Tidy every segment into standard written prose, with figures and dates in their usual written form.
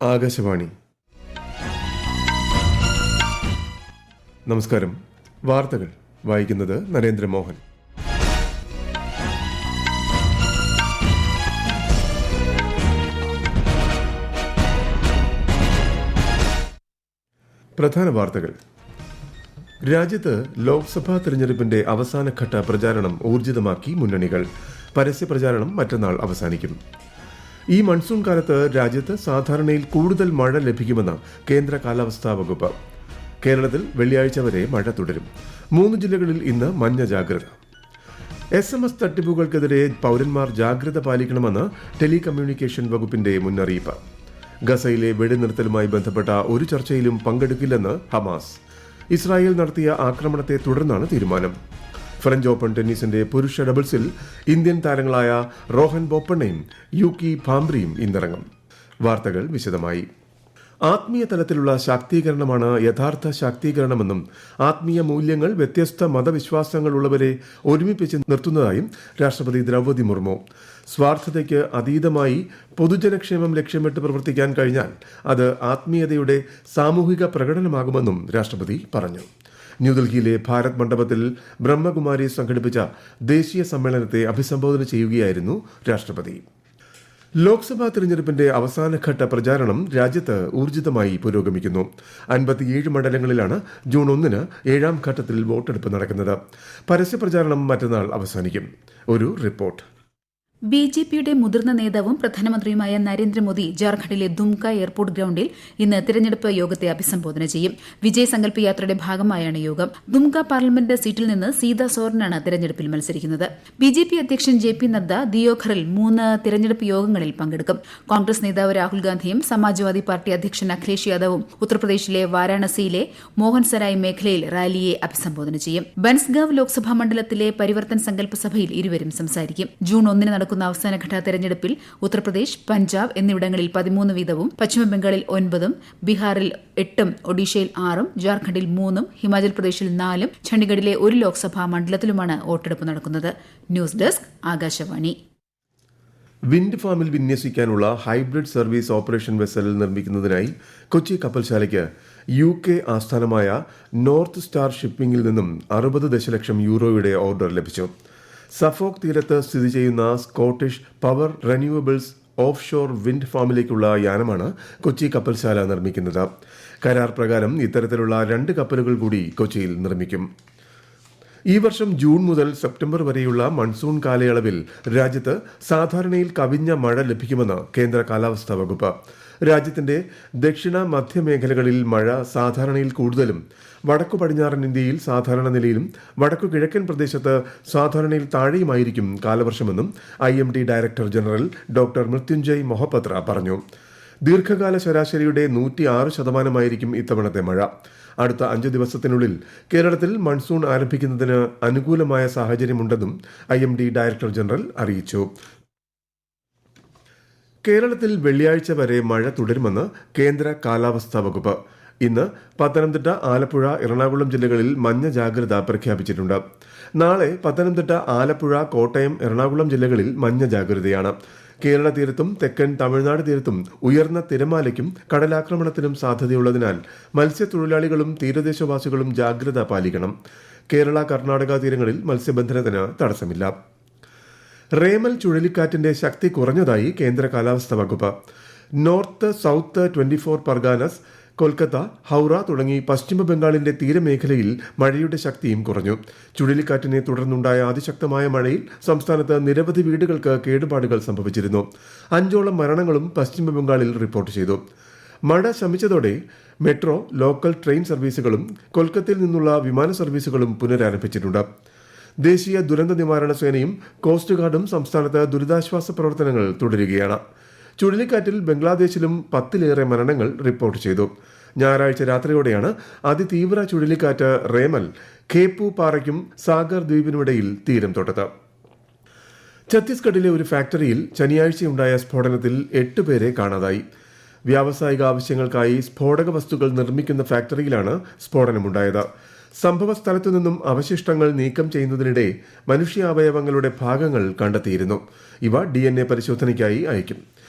ആകാശവാണി. നമസ്കാരം. വാർത്തകൾ വായിക്കുന്നത് നരേന്ദ്രമോഹൻ. പ്രധാന വാർത്തകൾ. രാജ്യത്ത് ലോക്സഭാ തെരഞ്ഞെടുപ്പിന്റെ അവസാനഘട്ട പ്രചാരണം ഊർജിതമാക്കി മുന്നണികൾ. പരസ്യപ്രചാരണം മറ്റന്നാൾ അവസാനിക്കും. ഈ മൺസൂൺ കാലത്ത് രാജ്യത്ത് സാധാരണയിൽ കൂടുതൽ മഴ ലഭിക്കുമെന്ന് കേന്ദ്ര കാലാവസ്ഥാ വകുപ്പ്. കേരളത്തിൽ വെള്ളിയാഴ്ച വരെ മഴ തുടരും. 3 ജില്ലകളിൽ ഇന്ന് മഞ്ഞ ജാഗ്രത. SMS തട്ടിപ്പുകൾക്കെതിരെ പൌരന്മാർ ജാഗ്രത പാലിക്കണമെന്ന് ടെലികമ്മ്യൂണിക്കേഷൻ വകുപ്പിന്റെ മുന്നറിയിപ്പ്. ഗസയിലെ വെടിനിർത്തലുമായി ബന്ധപ്പെട്ട ഒരു ചർച്ചയിലും പങ്കെടുക്കില്ലെന്ന് ഹമാസ്. ഇസ്രായേൽ നടത്തിയ ആക്രമണത്തെ തുടർന്നാണ് തീരുമാനം. ഫ്രഞ്ച് ഓപ്പൺ ടെന്നീസിന്റെ പുരുഷ ഡബിൾസിൽ ഇന്ത്യൻ താരങ്ങളായ റോഹൻ ബൊപ്പണ്ണയും യൂക്കി ഭാംബ്രിയും ഇന്നിറങ്ങും. വാർത്തകൾ വിശദമായി. ആത്മീയ തലത്തിലുള്ള ശാക്തീകരണമാണ് യഥാർത്ഥ ശാക്തീകരണമെന്നും ആത്മീയ മൂല്യങ്ങൾ വ്യത്യസ്ത മതവിശ്വാസങ്ങളുള്ളവരെ ഒരുമിപ്പിച്ച് നിർത്തുന്നതായും രാഷ്ട്രപതി ദ്രൗപദി മുർമു. സ്വാർത്ഥതയ്ക്ക് അതീതമായി പൊതുജനക്ഷേമം ലക്ഷ്യമിട്ട് പ്രവർത്തിക്കാൻ കഴിഞ്ഞാൽ അത് ആത്മീയതയുടെ സാമൂഹിക പ്രകടനമാകുമെന്നും രാഷ്ട്രപതി പറഞ്ഞു. ന്യൂഡൽഹിയിലെ ഭാരത് മണ്ഡപത്തിൽ ബ്രഹ്മകുമാരി സംഘടിപ്പിച്ച ദേശീയ സമ്മേളനത്തെ അഭിസംബോധന ചെയ്യുകയായിരുന്നു രാഷ്ട്രപതി. ലോക്സഭാ തെരഞ്ഞെടുപ്പിന്റെ അവസാനഘട്ട പ്രചാരണം രാജ്യത്ത് ഊർജിതമായി പുരോഗമിക്കുന്നു. 57 മണ്ഡലങ്ങളിലാണ് ജൂൺ 1 7ാം ഘട്ടത്തിൽ വോട്ടെടുപ്പ് നടക്കുന്നത്. പരസ്യപ്രചാരണം മറ്റന്നാൾ അവസാനിക്കും. ഒരു റിപ്പോർട്ട്. BJPയുടെ മുതിർന്ന നേതാവും പ്രധാനമന്ത്രിയുമായ നരേന്ദ്രമോദി ജാർഖണ്ഡിലെ ദുംക എയർപോർട്ട് ഗ്രൌണ്ടിൽ ഇന്ന് തെരഞ്ഞെടുപ്പ് യോഗത്തെ അഭിസംബോധന ചെയ്യും. വിജയ് സങ്കല്പ് യാത്രയുടെ ഭാഗമായാണ് യോഗം. ദുംക പാർലമെന്റ് സീറ്റിൽ നിന്ന് സീതാ സോറനാണ് തെരഞ്ഞെടുപ്പിൽ മത്സരിക്കുന്നത്. BJP അധ്യക്ഷൻ JP നദ്ദ ദിയോഘറിൽ 3 തെരഞ്ഞെടുപ്പ് യോഗങ്ങളിൽ പങ്കെടുക്കും. കോൺഗ്രസ് നേതാവ് രാഹുൽ ഗാന്ധിയും സമാജ്വാദി പാർട്ടി അധ്യക്ഷൻ അഖിലേഷ് യാദവും ഉത്തർപ്രദേശിലെ വാരാണസിയിലെ മോഹൻസരായ് മേഖലയിൽ റാലിയെ അഭിസംബോധന ചെയ്യും. ബൻസ്ഗാവ് ലോക്സഭാ മണ്ഡലത്തിലെ പരിവർത്തൻ സങ്കല്പ സഭയിൽ ഇരുവരും സംസാരിക്കും. ജൂൺ 1 നടക്കുന്ന അവസാനഘട്ട തെരഞ്ഞെടുപ്പിൽ ഉത്തർപ്രദേശ്, പഞ്ചാബ് എന്നിവിടങ്ങളിൽ 13 വീതവും, പശ്ചിമബംഗാളിൽ 9, ബീഹാറിൽ 8, ഒഡീഷയിൽ 6, ജാർഖണ്ഡിൽ 3, ഹിമാചൽ പ്രദേശിൽ 4, ചണ്ഡിഗഡിലെ 1 ലോക്സഭാ മണ്ഡലത്തിലുമാണ് വോട്ടെടുപ്പ് നടക്കുന്നത്. News desk, Akashvani. വിൻഡ് ഫാമിൽ വിന്യസിക്കാനുള്ള ഹൈബ്രിഡ് സർവീസ് ഓപ്പറേഷൻ വെസൽ നിർമ്മിക്കുന്നതിനായി കൊച്ചി കപ്പൽശാലയ്ക്ക് UK ആസ്ഥാനമായ നോർത്ത് സ്റ്റാർ ഷിപ്പിംഗിൽ നിന്നും 60 ദശലക്ഷം യൂറോയുടെ ഓർഡർ ലഭിച്ചു. സഫോക് തീരത്ത് സ്ഥിതി ചെയ്യുന്ന Scottish power renewables offshore wind ഫാമിലേക്കുള്ള യാനമാണ് കൊച്ചി കപ്പൽശാല നിർമ്മിക്കുന്നത്. കരാർ പ്രകാരം ഇത്തരത്തിലുള്ള 2 കപ്പലുകൾ കൂടി കൊച്ചിയിൽ നിർമ്മിക്കും. ഈ വർഷം ജൂൺ മുതൽ സെപ്റ്റംബർ വരെയുള്ള മൺസൂൺ കാലയളവിൽ രാജ്യത്ത് സാധാരണയിൽ കവിഞ്ഞ മഴ ലഭിക്കുമെന്ന് കേന്ദ്ര കാലാവസ്ഥാ വകുപ്പ്. രാജ്യത്തിന്റെ ദക്ഷിണ മധ്യമേഖലകളിൽ മഴ സാധാരണയിൽ കൂടുതലും, വടക്കു പടിഞ്ഞാറൻ ഇന്ത്യയിൽ സാധാരണ നിലയിലും, വടക്കു കിഴക്കൻ പ്രദേശത്ത് സാധാരണയിൽ താഴെയുമായിരിക്കും കാലവർഷമെന്നും IMD director general doctor Mrutyunjay Mohapatra പറഞ്ഞു. ദീർഘകാല ശരാശരിയുടെ 106% ഇത്തവണത്തെ മഴ. അടുത്ത 5 ദിവസത്തിനുള്ളിൽ കേരളത്തിൽ മൺസൂൺ ആരംഭിക്കുന്നതിന് അനുകൂലമായ സാഹചര്യമുണ്ടെന്നും IMD ഡയറക്ടർ ജനറൽ അറിയിച്ചു. കേരളത്തിൽ വെള്ളിയാഴ്ച വരെ മഴ തുടരുമെന്ന് കേന്ദ്ര കാലാവസ്ഥാ വകുപ്പ്. ഇന്ന് പത്തനംതിട്ട, ആലപ്പുഴ, എറണാകുളം ജില്ലകളിൽ മഞ്ഞ ജാഗ്രത പ്രഖ്യാപിച്ചിട്ടുണ്ട്. നാളെ പത്തനംതിട്ട, ആലപ്പുഴ, കോട്ടയം, എറണാകുളം ജില്ലകളിൽ മഞ്ഞ ജാഗ്രതയാണ്. കേരള തീരത്തും തെക്കൻ തമിഴ്നാട് തീരത്തും ഉയർന്ന തിരമാലയ്ക്കും കടലാക്രമണത്തിനും സാധ്യതയുള്ളതിനാൽ മത്സ്യത്തൊഴിലാളികളും തീരദേശവാസികളും ജാഗ്രത പാലിക്കണം. കേരള, കർണാടക തീരങ്ങളിൽ മത്സ്യബന്ധനത്തിന് തടസ്സമില്ല. റേമൽ ചുഴലിക്കാറ്റിന്റെ ശക്തി കുറഞ്ഞതായി കേന്ദ്ര കാലാവസ്ഥാ വകുപ്പ്. നോർത്ത്, സൌത്ത് 24 പർഗാനസ്, കൊൽക്കത്ത, ഹൌറ തുടങ്ങി പശ്ചിമ ബംഗാളിന്റെ തീരമേഖലയിൽ മഴയുടെ ശക്തിയും കുറഞ്ഞു. ചുഴലിക്കാറ്റിനെ തുടർന്നുണ്ടായ അതിശക്തമായ മഴയിൽ സംസ്ഥാനത്ത് നിരവധി വീടുകൾക്ക് കേടുപാടുകൾ സംഭവിച്ചിരുന്നു. 5ഓളം മരണങ്ങളും പശ്ചിമ ബംഗാളിൽ റിപ്പോർട്ട് ചെയ്തു. മഴ ശമിച്ചതോടെ മെട്രോ, ലോക്കൽ ട്രെയിൻ സർവീസുകളും കൊൽക്കത്തയിൽ നിന്നുള്ള വിമാന സർവീസുകളും പുനരാരംഭിച്ചിട്ടുണ്ട്. ദേശീയ ദുരന്ത നിവാരണ സേനയും കോസ്റ്റ് ഗാർഡും സംസ്ഥാനത്ത് ദുരിതാശ്വാസ പ്രവർത്തനങ്ങൾ തുടരുകയാണ്. ചുഴലിക്കാറ്റിൽ ബംഗ്ലാദേശിലും 10ലേറെ മരണങ്ങൾ റിപ്പോർട്ട് ചെയ്തു. ഞായറാഴ്ച രാത്രിയോടെയാണ് അതിതീവ്ര ചുഴലിക്കാറ്റ് റേമൽ ഖേപ്പു പാറയ്ക്കും സാഗർ ദ്വീപിനുമിടയിൽ തീരം തൊട്ടത്. ഛത്തീസ്ഗഡിലെ ഒരു ഫാക്ടറിയിൽ ശനിയാഴ്ചയുണ്ടായ സ്ഫോടനത്തിൽ 8 പേരെ കാണാതായി. വ്യാവസായിക ആവശ്യങ്ങൾക്കായി സ്ഫോടക വസ്തുക്കൾ നിർമ്മിക്കുന്ന ഫാക്ടറിയിലാണ് സ്ഫോടനമുണ്ടായത്. സംഭവ സ്ഥലത്തു നിന്നും അവശിഷ്ടങ്ങൾ നീക്കം ചെയ്യുന്നതിനിടെ മനുഷ്യാവയവങ്ങളുടെ ഭാഗങ്ങൾ കണ്ടെത്തിയിരുന്നു. ഇവ DNA പരിശോധനയ്ക്കായി അയക്കും.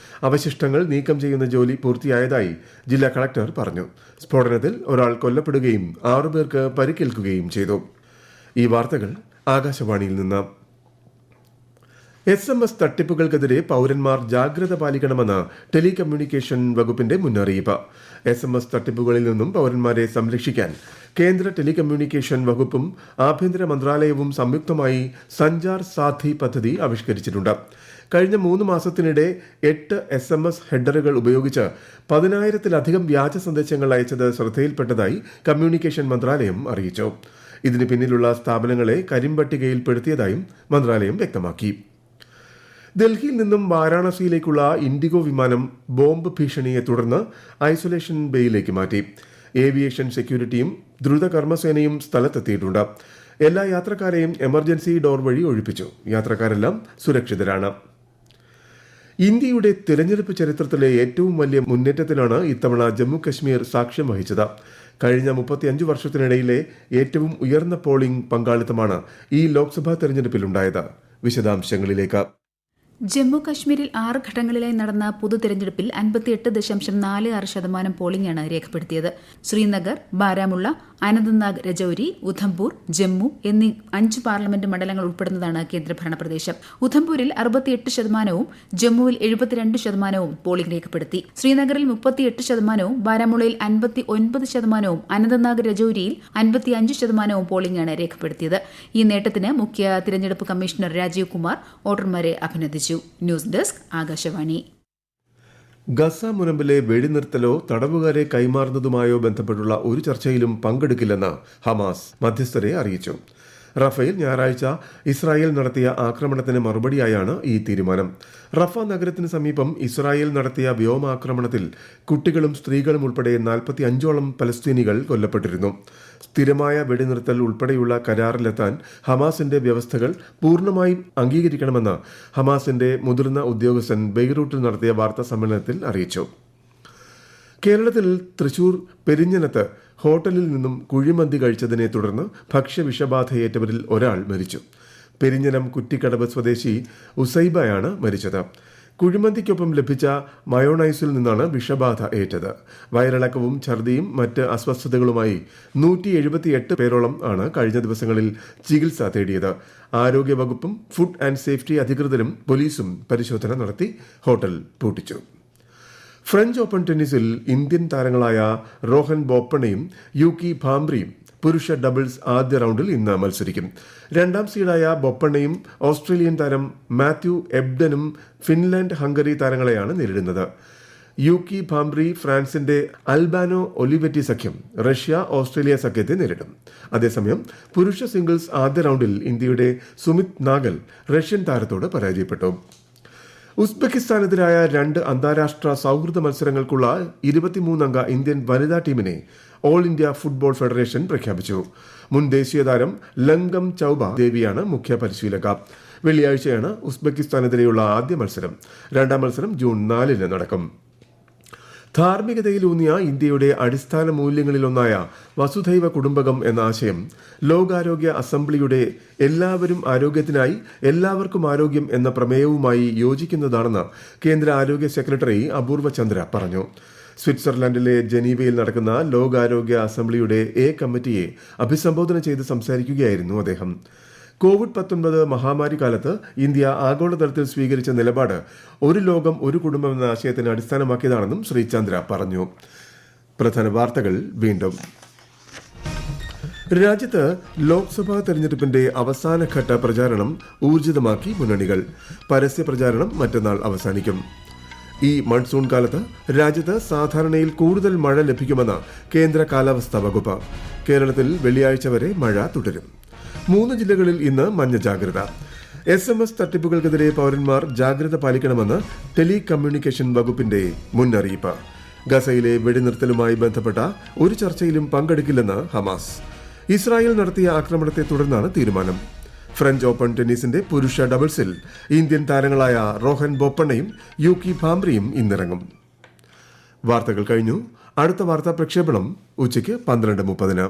അവശിഷ്ടങ്ങൾ നീക്കം ചെയ്യുന്ന ജോലി പൂർത്തിയായതായി ജില്ലാ കളക്ടർ പറഞ്ഞു. സ്ഫോടനത്തിൽ ഒരാൾ കൊല്ലപ്പെടുകയും 6 പേർക്ക് പരിക്കേൽക്കുകയും ചെയ്തു. ഈ വാർത്തകൾ ആകാശവാണിയിൽ നിന്ന്. SMS തട്ടിപ്പുകൾക്കെതിരെ പൌരന്മാർ ജാഗ്രത പാലിക്കണമെന്ന് ടെലികമ്മ്യൂണിക്കേഷൻ വകുപ്പിന്റെ മുന്നറിയിപ്പ്. SMS തട്ടിപ്പുകളിൽ നിന്നും പൌരന്മാരെ സംരക്ഷിക്കാൻ കേന്ദ്ര ടെലികമ്മ്യൂണിക്കേഷൻ വകുപ്പും ആഭ്യന്തര മന്ത്രാലയവും സംയുക്തമായി സഞ്ചാർ സാഥി പദ്ധതി ആവിഷ്കരിച്ചിട്ടുണ്ട്. കഴിഞ്ഞ 3 മാസത്തിനിടെ 8 SMS ഹെഡറുകൾ ഉപയോഗിച്ച് 10,000-ലധികം വ്യാജ സന്ദേശങ്ങൾ അയച്ചത് ശ്രദ്ധയിൽപ്പെട്ടതായി കമ്മ്യൂണിക്കേഷൻ മന്ത്രാലയം അറിയിച്ചു. ഇതിന് പിന്നിലുള്ള സ്ഥാപനങ്ങളെ കരിമ്പട്ടികയിൽപ്പെടുത്തിയതായും മന്ത്രാലയം വ്യക്തമാക്കി. ഡൽഹിയിൽ നിന്നും വാരാണസിയിലേക്കുള്ള ഇൻഡിഗോ വിമാനം ബോംബ് ഭീഷണിയെ തുടർന്ന് ഐസൊലേഷൻ ബേയിലേക്ക് മാറ്റി. ഏവിയേഷൻ സെക്യൂരിറ്റിയും ദ്രുത കർമ്മസേനയും സ്ഥലത്തെത്തിയിട്ടുണ്ട്. എല്ലാ യാത്രക്കാരെയും എമർജൻസി ഡോർ വഴി ഒഴിപ്പിച്ചു. യാത്രക്കാരെല്ലാം സുരക്ഷിതരാണ്. ഇന്ത്യയുടെ തിരഞ്ഞെടുപ്പ് ചരിത്രത്തിലെ ഏറ്റവും വലിയ മുന്നേറ്റത്തിനാണ് ഇത്തവണ ജമ്മു കശ്മീർ സാക്ഷ്യം വഹിച്ചത്. കഴിഞ്ഞ 35 വർഷത്തിനിടയിലെ ഏറ്റവും ഉയർന്ന പോളിംഗ് പങ്കാളിത്തമാണ് ഈ ലോക്സഭാ തെരഞ്ഞെടുപ്പിലുണ്ടായത്. വിശദാംശങ്ങളിലേക്ക്. ജമ്മു കശ്മീരിൽ 6 ഘട്ടങ്ങളിലായി നടന്ന പൊതു തെരഞ്ഞെടുപ്പിൽ 58.46% പോളിംഗാണ് രേഖപ്പെടുത്തിയത്. ശ്രീനഗർ, ബാരാമുള്ള, അനന്ത്നാഗ്, രജൌരി, ഉധംപൂർ, ജമ്മു എന്നീ 5 പാർലമെന്റ് മണ്ഡലങ്ങൾ ഉൾപ്പെടുന്നതാണ് കേന്ദ്രഭരണ പ്രദേശം. ഉധംപൂരിൽ 68%, ജമ്മുവിൽ 72% പോളിംഗ് രേഖപ്പെടുത്തി. ശ്രീനഗറിൽ 38%, ബാരാമുള്ളയിൽ 59%, അനന്ത്നാഗ്, രജൌരിയിൽ 55% പോളിംഗാണ് രേഖപ്പെടുത്തിയത്. ഈ നേട്ടത്തിന് മുഖ്യ തിരഞ്ഞെടുപ്പ് കമ്മീഷണർ രാജീവ് കുമാർ വോട്ടർമാരെ അഭിനന്ദിച്ചു. News desk, Akashvani. ഗസ മുനമ്പിലെ വെടിനിർത്തലോ തടവുകാരെ കൈമാറുന്നതുമായോ ബന്ധപ്പെട്ടുള്ള ഒരു ചർച്ചയിലും പങ്കെടുക്കില്ലെന്ന് ഹമാസ് മധ്യസ്ഥരെ അറിയിച്ചു. റഫേൽ ഞായറാഴ്ച ഇസ്രായേൽ നടത്തിയ ആക്രമണത്തിന് മറുപടിയായാണ് ഈ തീരുമാനം. റഫ നഗരത്തിന് സമീപം ഇസ്രായേൽ നടത്തിയ വ്യോമാക്രമണത്തിൽ കുട്ടികളും സ്ത്രീകളും ഉൾപ്പെടെ 45ഓളം പലസ്തീനികൾ കൊല്ലപ്പെട്ടിരുന്നു. സ്ഥിരമായ വെടിനിർത്തൽ ഉൾപ്പെടെയുള്ള കരാറിലെത്താൻ ഹമാസിന്റെ വ്യവസ്ഥകൾ പൂർണ്ണമായും അംഗീകരിക്കണമെന്ന് ഹമാസിന്റെ മുതിർന്ന ഉദ്യോഗസ്ഥൻ ബെയ്റൂട്ടിൽ നടത്തിയ വാർത്താ സമ്മേളനത്തിൽ അറിയിച്ചു. കേരളത്തിൽ തൃശൂർ പെരിഞ്ഞനത്ത് ഹോട്ടലിൽ നിന്നും കുഴിമന്തി കഴിച്ചതിനെ തുടർന്ന് ഭക്ഷ്യവിഷബാധയേറ്റവരിൽ ഒരാൾ മരിച്ചു. പെരിഞ്ഞനം കുറ്റിക്കടവ് സ്വദേശി ഉസൈബയാണ് മരിച്ചത്. കുഴിമന്തിക്കൊപ്പം ലഭിച്ച മയോണൈസിൽ നിന്നാണ് വിഷബാധ ഏറ്റത്. വയറിളക്കവും ഛർദിയും മറ്റ് അസ്വസ്ഥതകളുമായി 178 പേരോളം ആണ് കഴിഞ്ഞ ദിവസങ്ങളിൽ ചികിത്സ തേടിയത്. ആരോഗ്യവകുപ്പും ഫുഡ് ആൻഡ് സേഫ്റ്റി അധികൃതരും പോലീസും പരിശോധന നടത്തി ഹോട്ടൽ പൂട്ടിച്ചു. ഫ്രഞ്ച് ഓപ്പൺ ടെന്നീസിൽ ഇന്ത്യൻ താരങ്ങളായ റോഹൻ ബോപ്പണ്ണയും യൂക്കി ഭാംബ്രിയും പുരുഷ ഡബിൾസ് ആദ്യ റൌണ്ടിൽ ഇന്ന് മത്സരിക്കും. 2ാം സീഡായ ബൊപ്പണ്ണയും ഓസ്ട്രേലിയൻ താരം മാത്യു എബ്ഡനും ഫിൻലാൻഡ് ഹംഗറി താരങ്ങളെയാണ് നേരിടുന്നത്. യൂക്കി ഭാംബ്രി ഫ്രാൻസിന്റെ അൽബാനോ ഒലിവെറ്റി സഖ്യം റഷ്യ ഓസ്ട്രേലിയ സഖ്യത്തെ നേരിടും. അതേസമയം പുരുഷ സിംഗിൾസ് ആദ്യ റൌണ്ടിൽ ഇന്ത്യയുടെ സുമിത് നാഗൽ റഷ്യൻ താരത്തോട് പരാജയപ്പെട്ടു. ഉസ്ബെക്കിസ്ഥാനെതിരായ 2 അന്താരാഷ്ട്ര സൌഹൃദ മത്സരങ്ങൾക്കുള്ള 23-അംഗ ഇന്ത്യൻ വനിതാ ടീമിനെ ഓൾ ഇന്ത്യ ഫുട്ബോൾ ഫെഡറേഷൻ പ്രഖ്യാപിച്ചു. മുൻ ദേശീയ താരം ലംഗം ചൌബ ദേവിയാണ് മുഖ്യ പരിശീലക. വെള്ളിയാഴ്ചയാണ് ഉസ്ബെക്കിസ്ഥാനെതിരെയുള്ള ആദ്യ മത്സരം. 2ാം മത്സരം ജൂൺ 4-ന് നടക്കും. ധാർമ്മികതയിലൂന്നിയ ഇന്ത്യയുടെ അടിസ്ഥാന മൂല്യങ്ങളിലൊന്നായ വസുധൈവ കുടുംബകം എന്ന ആശയം ലോകാരോഗ്യ അസംബ്ലിയുടെ എല്ലാവരും ആരോഗ്യത്തിനായി എല്ലാവർക്കും ആരോഗ്യം എന്ന പ്രമേയവുമായി യോജിക്കുന്നതാണെന്ന് കേന്ദ്ര ആരോഗ്യ സെക്രട്ടറി അപൂർവ ചന്ദ്ര പറഞ്ഞു. സ്വിറ്റ്സർലൻഡിലെ ജനീവയിൽ നടക്കുന്ന ലോകാരോഗ്യ അസംബ്ലിയുടെ കമ്മിറ്റിയെ അഭിസംബോധന ചെയ്ത് സംസാരിക്കുകയായിരുന്നു അദ്ദേഹം. കോവിഡ്-19 മഹാമാരി കാലത്ത് ഇന്ത്യ ആഗോളതലത്തിൽ സ്വീകരിച്ച നിലപാട് ഒരു ലോകം ഒരു കുടുംബം എന്ന ആശയത്തിന് അടിസ്ഥാനമാക്കിയതാണെന്നും ശ്രീ ചന്ദ്ര പറഞ്ഞു. പ്രധാന വാർത്തകൾ വീണ്ടും. രാജ്യത്ത് ലോക്സഭാ തെരഞ്ഞെടുപ്പിന്റെ അവസാനഘട്ട പ്രചാരണം ഊർജിതമാക്കി മുന്നണികൾ. പരസ്യ പ്രചാരണം മറ്റന്നാൾ അവസാനിക്കും. ഈ മൺസൂൺ കാലത്ത് രാജ്യത്ത് സാധാരണയിൽ കൂടുതൽ മഴ ലഭിക്കുമെന്ന് കേന്ദ്ര കാലാവസ്ഥാ വകുപ്പ്. കേരളത്തിൽ വെള്ളിയാഴ്ച വരെ മഴ തുടരും. 3 ജില്ലകളിൽ ഇന്ന് മഞ്ഞ ജാഗ്രത. SMS തട്ടിപ്പുകൾക്കെതിരെ പൌരന്മാർ ജാഗ്രത പാലിക്കണമെന്ന് ടെലികമ്മ്യൂണിക്കേഷൻ വകുപ്പിന്റെ മുന്നറിയിപ്പ്. ഗസയിലെ വെടിനിർത്തലുമായി ബന്ധപ്പെട്ട ഒരു ചർച്ചയിലും പങ്കെടുക്കില്ലെന്ന് ഹമാസ്. ഇസ്രായേൽ നടത്തിയ ആക്രമണത്തെ തുടർന്നാണ് തീരുമാനം. ഫ്രഞ്ച് ഓപ്പൺ ടെന്നീസിന്റെ പുരുഷ ഡബിൾസിൽ ഇന്ത്യൻ താരങ്ങളായ റോഹൻ ബോപ്പണ്ണയും യൂക്കി ഭാംബ്രിയും ഇന്നിറങ്ങും. വാർത്തകൾ കഴിഞ്ഞു. അടുത്ത വാർത്താ പ്രക്ഷേപണം ഉച്ചയ്ക്ക് 12:30.